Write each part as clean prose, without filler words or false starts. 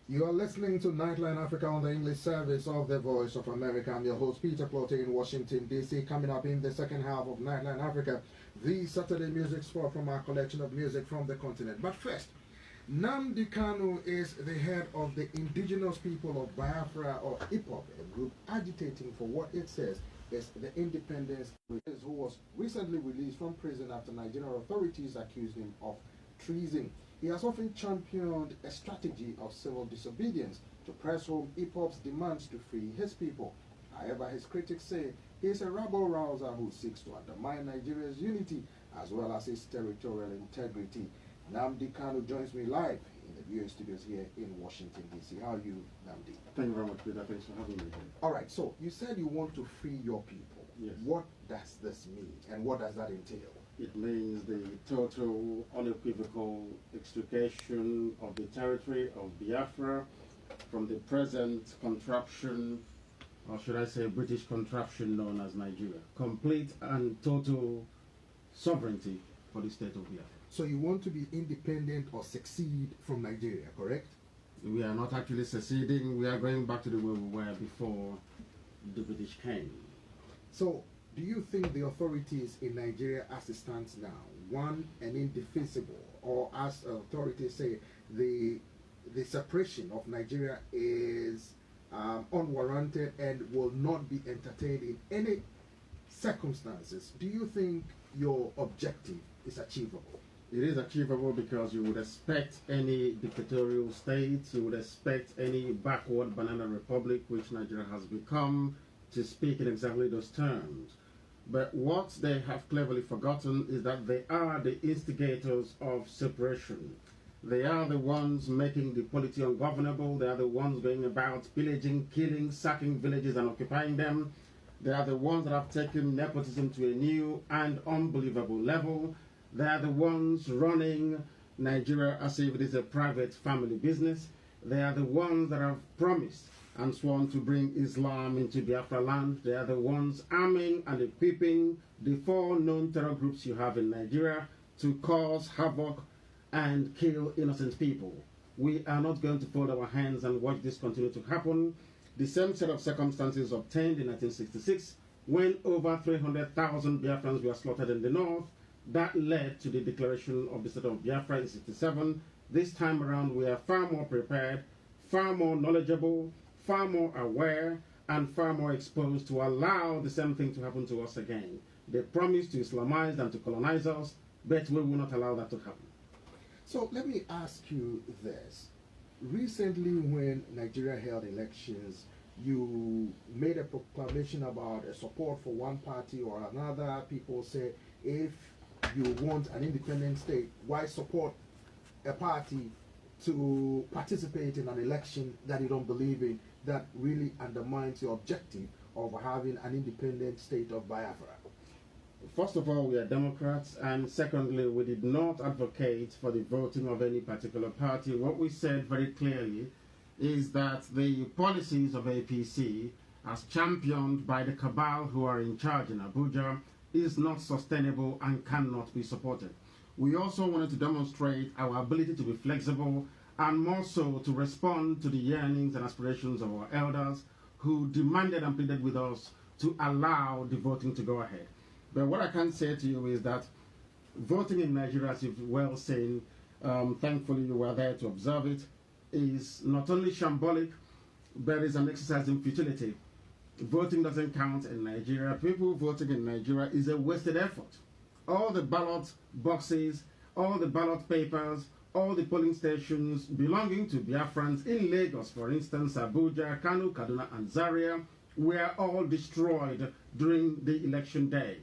You are listening to Nightline Africa on the English service of the Voice of America. I'm your host, Peter Clote in Washington, D.C. Coming up in the second half of Nightline Africa, the Saturday music spot from our collection of music from the continent. But first, Nnamdi Kanu is the head of the indigenous people of Biafra, or Ipob, a group agitating for what it says is the independence, who was recently released from prison after Nigerian authorities accused him of treason. He has often championed a strategy of civil disobedience to press home Ipob's demands to free his people. However, his critics say he is a rabble-rouser who seeks to undermine Nigeria's unity as well as its territorial integrity. Nnamdi Kanu joins me live in the VOA studios here in Washington, D.C. How are you, Nnamdi? Thank you very much, Peter. Thanks for having me here. All right, so you said you want to free your people. Yes. What does this mean, and what does that entail? It means the total, unequivocal extrication of the territory of Biafra from the present contraption, or should I say British contraption known as Nigeria. Complete and total sovereignty for the state of Biafra. So you want to be independent or secede from Nigeria, correct? We are not actually seceding. We are going back to the way we were before the British came. So do you think the authorities in Nigeria as it stands now, one, and indefensible, or as authorities say, the separation of Nigeria is unwarranted and will not be entertained in any circumstances? Do you think your objective is achievable? It is achievable because you would expect any dictatorial state, you would expect any backward banana republic, which Nigeria has become, to speak in exactly those terms. But what they have cleverly forgotten is that they are the instigators of separation. They are the ones making the polity ungovernable. They are the ones going about pillaging, killing, sacking villages and occupying them. They are the ones that have taken nepotism to a new and unbelievable level. They are the ones running Nigeria as if it is a private family business. They are the ones that have promised and sworn to bring Islam into Biafra land. They are the ones arming and equipping the 4 known terror groups you have in Nigeria to cause havoc and kill innocent people. We are not going to fold our hands and watch this continue to happen. The same set of circumstances obtained in 1966 when over 300,000 Biafrans were slaughtered in the north. That led to the declaration of the state of Biafra in 67. This time around we are far more prepared, far more knowledgeable, far more aware, and far more exposed to allow the same thing to happen to us again. They promised to Islamize and to colonize us, but we will not allow that to happen. So let me ask you this. Recently, when Nigeria held elections, you made a proclamation about a support for one party or another. People say, if you want an independent state, why support a party to participate in an election that you don't believe in, that really undermines your objective of having an independent state of Biafra? First of all, we are Democrats, and secondly, we did not advocate for the voting of any particular party. What we said very clearly is that the policies of APC, as championed by the cabal who are in charge in Abuja, is not sustainable and cannot be supported. We also wanted to demonstrate our ability to be flexible and more so to respond to the yearnings and aspirations of our elders who demanded and pleaded with us to allow the voting to go ahead. But what I can say to you is that voting in Nigeria, as you've well seen, thankfully you were there to observe it, is not only shambolic, but is an exercise in futility. Voting doesn't count in Nigeria. People voting in Nigeria is a wasted effort. All the ballot boxes, all the ballot papers, all the polling stations belonging to Biafrans in Lagos, for instance, Abuja, Kanu, Kaduna, and Zaria, were all destroyed during the election day,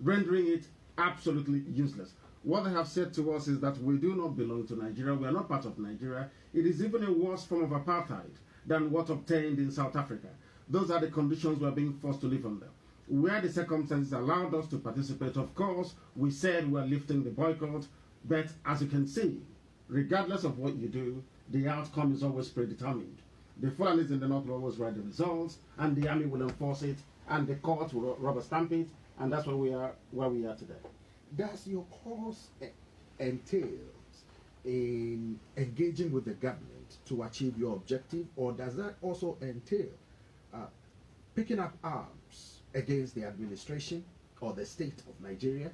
rendering it absolutely useless. What they have said to us is that we do not belong to Nigeria, we are not part of Nigeria. It is even a worse form of apartheid than what obtained in South Africa. Those are the conditions we are being forced to live under. Where the circumstances allowed us to participate, of course, we said we are lifting the boycott, but as you can see, regardless of what you do, the outcome is always predetermined. The Fulanis in the north will always write the results, and the army will enforce it, and the court will rubber stamp it, and that's where we are today. Does your cause entail in engaging with the government to achieve your objective, or does that also entail picking up arms against the administration or the state of Nigeria?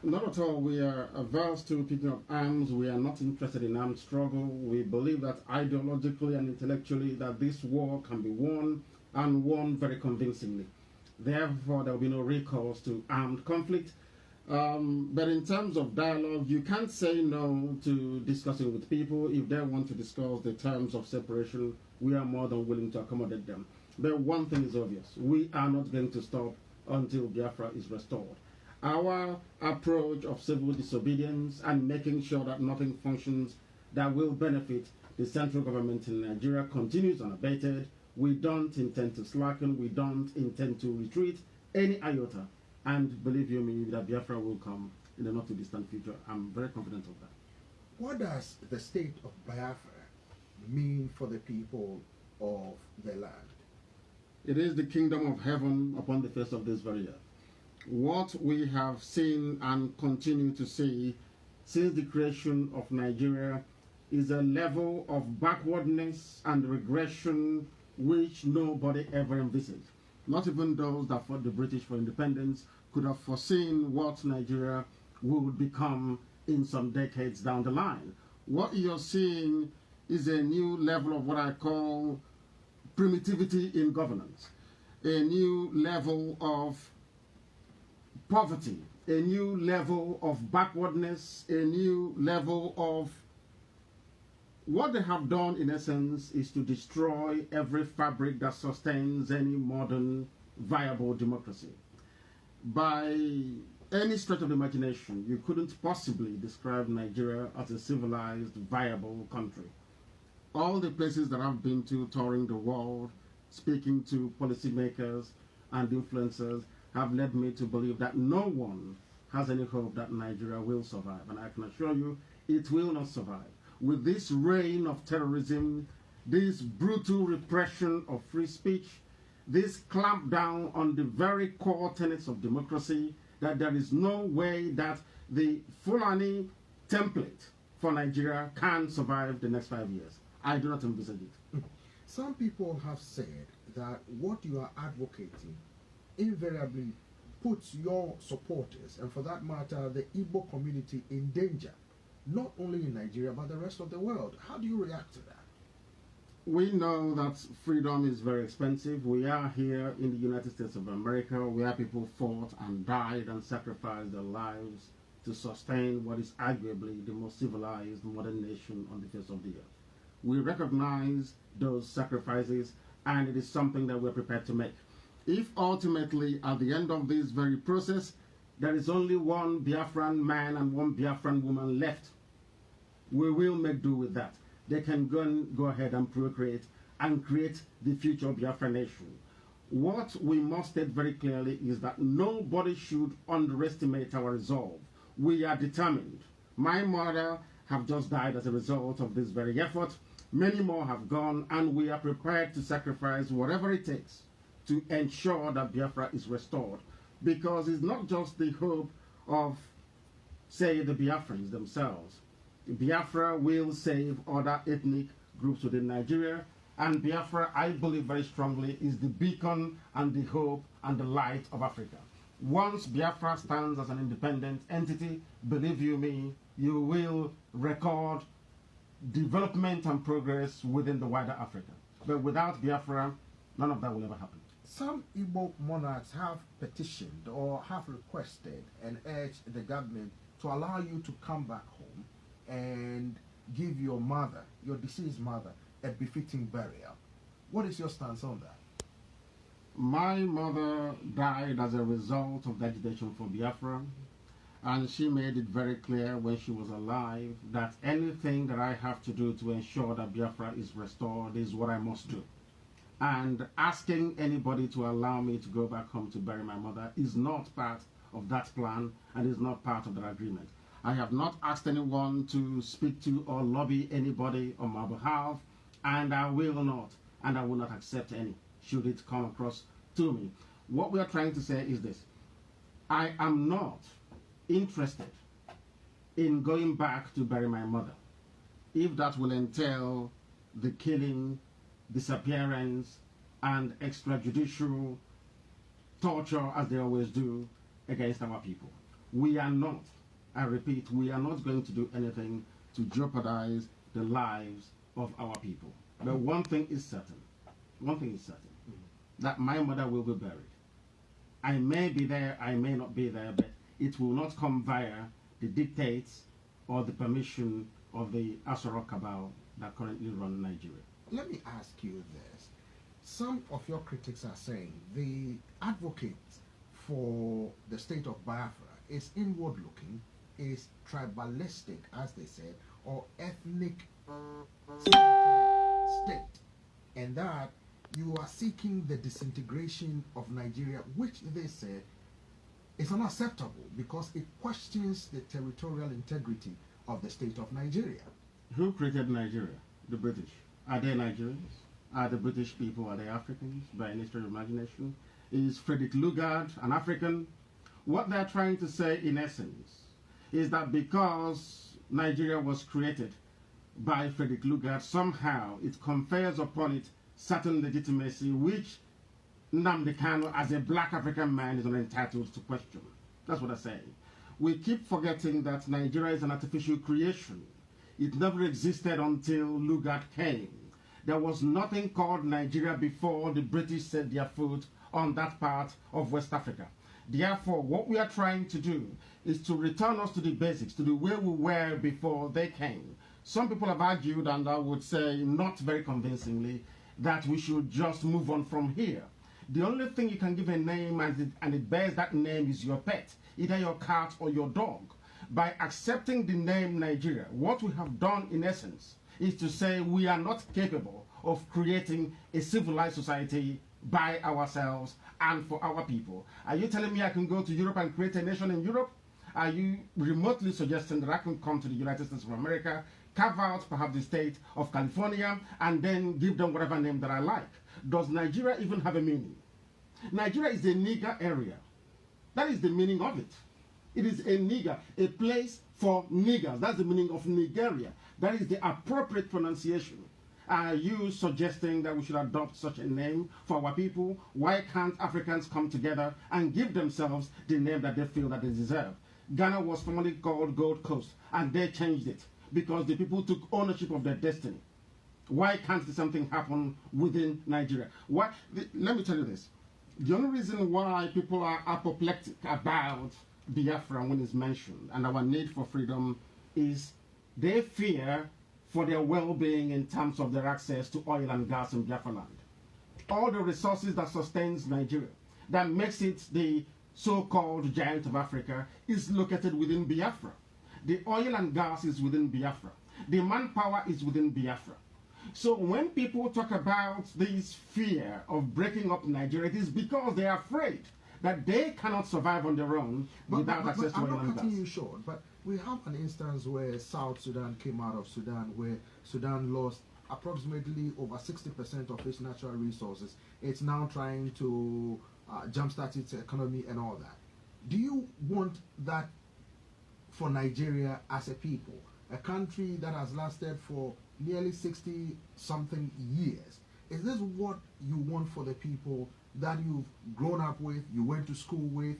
Not at all. We are averse to picking up arms. We are not interested in armed struggle. We believe that ideologically and intellectually that this war can be won, and won very convincingly. Therefore, there will be no recourse to armed conflict. But in terms of dialogue, you can't say no to discussing with people. If they want to discuss the terms of separation, we are more than willing to accommodate them. But one thing is obvious. We are not going to stop until Biafra is restored. Our approach of civil disobedience and making sure that nothing functions that will benefit the central government in Nigeria continues unabated. We don't intend to slacken. We don't intend to retreat any iota. And believe you me, that Biafra will come in the not too distant future. I'm very confident of that. What does the state of Biafra mean for the people of the land? It is the kingdom of heaven upon the face of this very earth. What we have seen and continue to see since the creation of Nigeria is a level of backwardness and regression which nobody ever envisaged. Not even those that fought the British for independence could have foreseen what Nigeria would become in some decades down the line. What you're seeing is a new level of what I call primitivity in governance, a new level of poverty, a new level of backwardness, a new level of what they have done in essence is to destroy every fabric that sustains any modern viable democracy. By any stretch of the imagination, you couldn't possibly describe Nigeria as a civilized, viable country. All the places that I've been to touring the world, speaking to policymakers and influencers, have led me to believe that no one has any hope that Nigeria will survive. And I can assure you, it will not survive. With this reign of terrorism, this brutal repression of free speech, this clampdown on the very core tenets of democracy, that there is no way that the Fulani template for Nigeria can survive the next 5 years. I do not envisage it. Some people have said that what you are advocating invariably puts your supporters, and for that matter, the Igbo community, in danger, not only in Nigeria, but the rest of the world. How do you react to that? We know that freedom is very expensive. We are here in the United States of America, where people fought and died and sacrificed their lives to sustain what is arguably the most civilized modern nation on the face of the earth. We recognize those sacrifices, and it is something that we're prepared to make. If ultimately, at the end of this very process, there is only one Biafran man and one Biafran woman left, we will make do with that. They can go ahead and procreate and create the future Biafra nation. What we must state very clearly is that nobody should underestimate our resolve. We are determined. My mother have just died as a result of this very effort. Many more have gone, and we are prepared to sacrifice whatever it takes to ensure that Biafra is restored. Because it's not just the hope of, say, the Biafrans themselves. Biafra will save other ethnic groups within Nigeria, and Biafra, I believe very strongly, is the beacon and the hope and the light of Africa. Once Biafra stands as an independent entity, believe you me, you will record development and progress within the wider Africa. But without Biafra, none of that will ever happen. Some Igbo monarchs have petitioned or have requested and urged the government to allow you to come back home and give your mother, your deceased mother, a befitting burial. What is your stance on that? My mother died as a result of the agitation for Biafra, and she made it very clear when she was alive that anything that I have to do to ensure that Biafra is restored is what I must do. And asking anybody to allow me to go back home to bury my mother is not part of that plan and is not part of that agreement. I have not asked anyone to speak to or lobby anybody on my behalf, and I will not, and I will not accept any, should it come across to me. What we are trying to say is this: I am not interested in going back to bury my mother, if that will entail the killing, disappearance, and extrajudicial torture, as they always do, against our people. We are not, I repeat, we are not going to do anything to jeopardize the lives of our people. But one thing is certain, that my mother will be buried. I may be there, I may not be there, but it will not come via the dictates or the permission of the Asoro cabal that currently run Nigeria. Let me ask you this. Some of your critics are saying the advocate for the state of Biafra is inward looking, is tribalistic, as they said, or ethnic state, and that you are seeking the disintegration of Nigeria, which they say is unacceptable because it questions the territorial integrity of the state of Nigeria. Who created Nigeria? The British. Are they Nigerians? Are the British people, are they Africans by any stretch of imagination? Is Frederick Lugard an African? What they're trying to say in essence is that because Nigeria was created by Frederick Lugard, somehow it confers upon it certain legitimacy which Nnamdi Kanu, as a black African man, is not entitled to question. That's what I'm saying. We keep forgetting that Nigeria is an artificial creation. It never existed until Lugard came. There was nothing called Nigeria before the British set their foot on that part of West Africa. Therefore, what we are trying to do is to return us to the basics, to the way we were before they came. Some people have argued, and I would say not very convincingly, that we should just move on from here. The only thing you can give a name and it bears that name is your pet, either your cat or your dog. By accepting the name Nigeria, what we have done in essence is to say we are not capable of creating a civilized society by ourselves and for our people. Are you telling me I can go to Europe and create a nation in Europe? Are you remotely suggesting that I can come to the United States of America, carve out perhaps the state of California, and then give them whatever name that I like? Does Nigeria even have a meaning? Nigeria is a nigger area. That is the meaning of it. It is a nigger, a place for niggers. That's the meaning of Nigeria. That is the appropriate pronunciation. Are you suggesting that we should adopt such a name for our people? Why can't Africans come together and give themselves the name that they feel that they deserve? Ghana was formerly called Gold Coast, and they changed it because the people took ownership of their destiny. Why can't something happen within Nigeria? Let me tell you this. The only reason why people are apoplectic about Biafra when it's mentioned and our need for freedom is they fear for their well-being in terms of their access to oil and gas in Biafra land. All the resources that sustains Nigeria, that makes it the so-called giant of Africa, is located within Biafra. The oil and gas is within Biafra. The manpower is within Biafra. So when people talk about this fear of breaking up Nigeria, it is because they are afraid that they cannot survive on their own without access to oil and gas. I'm not cutting you short, but we have an instance where South Sudan came out of Sudan, where Sudan lost approximately over 60% of its natural resources. It's now trying to jumpstart its economy and all that. Do you want that for Nigeria as a people? A country that has lasted for nearly 60-something years. Is this what you want for the people that you've grown up with, you went to school with,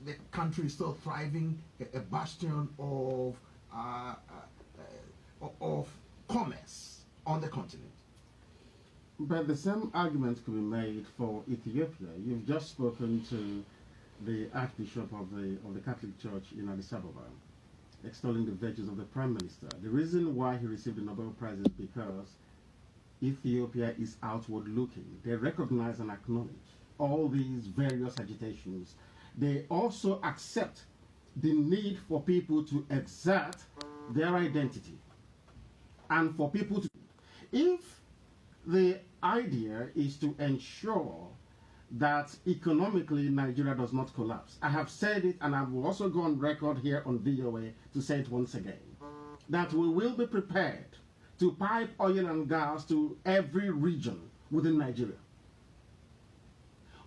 the country is still thriving, a bastion of commerce on the continent? But the same argument could be made for Ethiopia. You've just spoken to the Archbishop of the Catholic Church in Addis Ababa, extolling the virtues of the Prime Minister. The reason why he received the Nobel Prize is because Ethiopia is outward looking. They recognize and acknowledge all these various agitations. They also accept the need for people to exert their identity and for people to... If the idea is to ensure that economically Nigeria does not collapse, I have said it and I will also go on record here on VOA to say it once again, that we will be prepared to pipe oil and gas to every region within Nigeria.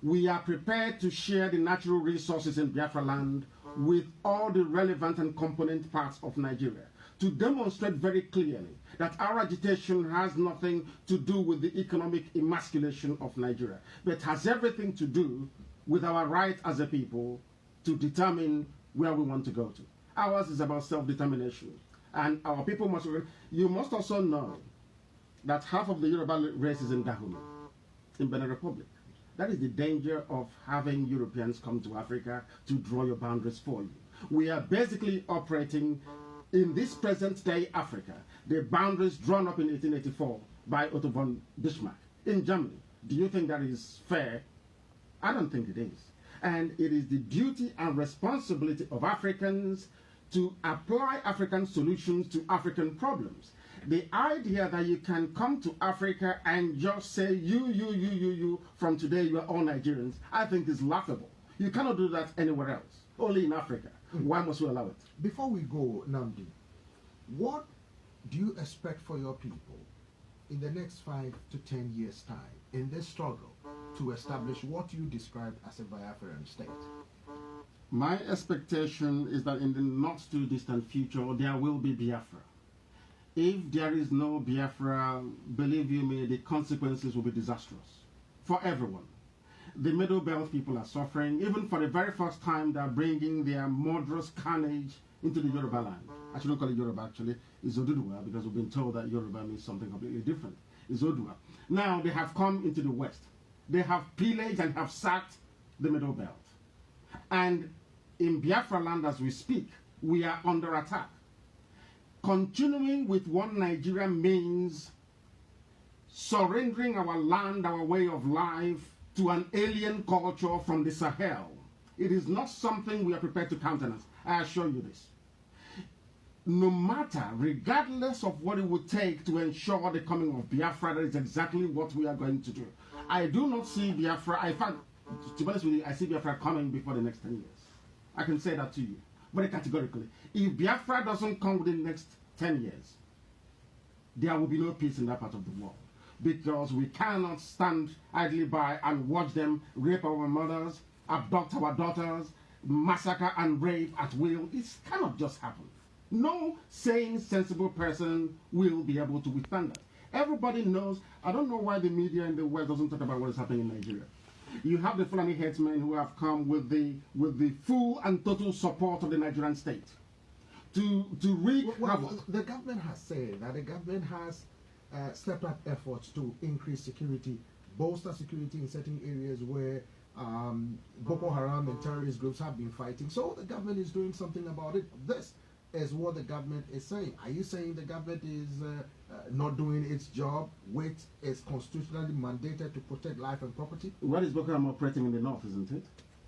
We are prepared to share the natural resources in Biafra land with all the relevant and component parts of Nigeria, to demonstrate very clearly that our agitation has nothing to do with the economic emasculation of Nigeria, but has everything to do with our right as a people to determine where we want to go to. Ours is about self-determination. And our people must... You must also know that half of the Yoruba race is in Dahomey, in Benin Republic. That is the danger of having Europeans come to Africa to draw your boundaries for you. We are basically operating in this present day Africa, the boundaries drawn up in 1884 by Otto von Bismarck in Germany. Do you think that is fair? I don't think it is. And it is the duty and responsibility of Africans to apply African solutions to African problems. The idea that you can come to Africa and just say, you, from today you are all Nigerians, I think is laughable. You cannot do that anywhere else, only in Africa. Why must we allow it? Before we go, Nnamdi, what do you expect for your people in the next 5 to 10 years' time in this struggle to establish what you described as a Biafran state? My expectation is that in the not too distant future, there will be Biafra. If there is no Biafra, believe you me, the consequences will be disastrous for everyone. The Middle Belt people are suffering. Even for the very first time, they are bringing their murderous carnage into the Yoruba land. I shouldn't call it Yoruba, actually. It's Oduduwa, because we've been told that Yoruba means something completely different. It's Odua. Now, they have come into the West. They have pillaged and have sacked the Middle Belt. And in Biafra land, as we speak, we are under attack. Continuing with one Nigeria means surrendering our land, our way of life, to an alien culture from the Sahel. It is not something we are prepared to countenance. I assure you this. No matter, regardless of what it would take to ensure the coming of Biafra, that is exactly what we are going to do. I do not see Biafra, in fact, to be honest with you, I see Biafra coming before the next 10 years. I can say that to you, very categorically. If Biafra doesn't come within the next 10 years, there will be no peace in that part of the world. Because we cannot stand idly by and watch them rape our mothers, abduct our daughters, massacre and rape at will. It cannot just happen. No sane, sensible person will be able to withstand that. Everybody knows. I don't know why the media in the West doesn't talk about what is happening in Nigeria. You have the Fulani headsmen who have come with the full and total support of the Nigerian state to wreak havoc. The government has said that the government has stepped up efforts to increase security, bolster security in certain areas where Boko Haram and terrorist groups have been fighting. So the government is doing something about it. This is what the government is saying. Are you saying the government is not doing its job, which is constitutionally mandated to protect life and property? What is Boko Haram operating in the north, isn't it?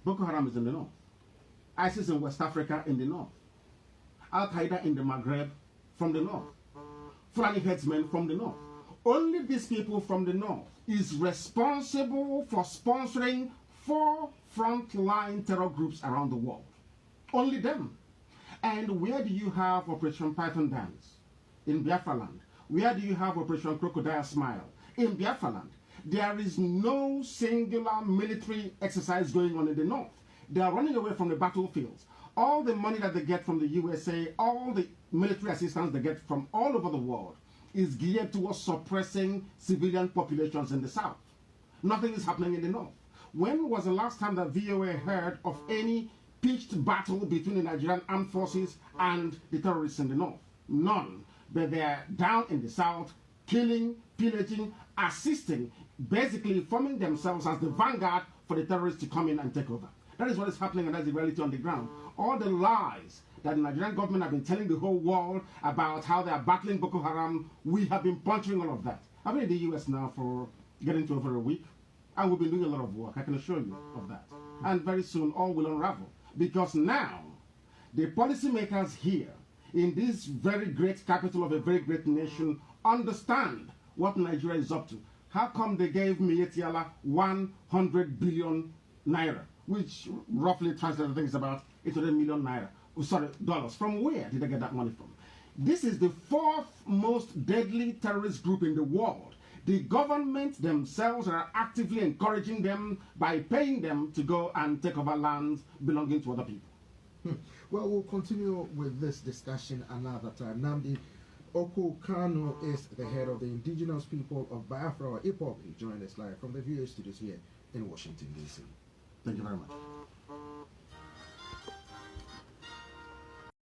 Boko Haram is in the north. ISIS in West Africa in the north. Al-Qaeda in the Maghreb from the north. Fulani headsmen from the north. Only these people from the north is responsible for sponsoring 4 frontline terror groups around the world. Only them. And where do you have Operation Python Dance? In Biafra land. Where do you have Operation Crocodile Smile? In Biafra land. There is no singular military exercise going on in the north. They are running away from the battlefields. All the money that they get from the USA, all the military assistance they get from all over the world is geared towards suppressing civilian populations in the south. Nothing is happening in the north. When was the last time that VOA heard of any pitched battle between the Nigerian armed forces and the terrorists in the north? None. But they are down in the south, killing, pillaging, assisting, basically forming themselves as the vanguard for the terrorists to come in and take over. That is what is happening, and that's the reality on the ground. All the lies that the Nigerian government have been telling the whole world about how they are battling Boko Haram, we have been puncturing all of that. I've been in the US now for getting to over a week, and we've been doing a lot of work. I can assure you of that. And very soon, all will unravel. Because now, the policymakers here, in this very great capital of a very great nation, understand what Nigeria is up to. How come they gave Mietiala 100 billion naira, which roughly translated, I think, is about 800 million naira. Oh, sorry, dollars. From where did they get that money from? This is the 4th most deadly terrorist group in the world. The government themselves are actively encouraging them by paying them to go and take over lands belonging to other people. Well, we'll continue with this discussion another time. Nnamdi Kanu is the head of the indigenous people of Biafra, or Ipob. He joined us live from the VOA studios here in Washington, D.C. Thank you very much.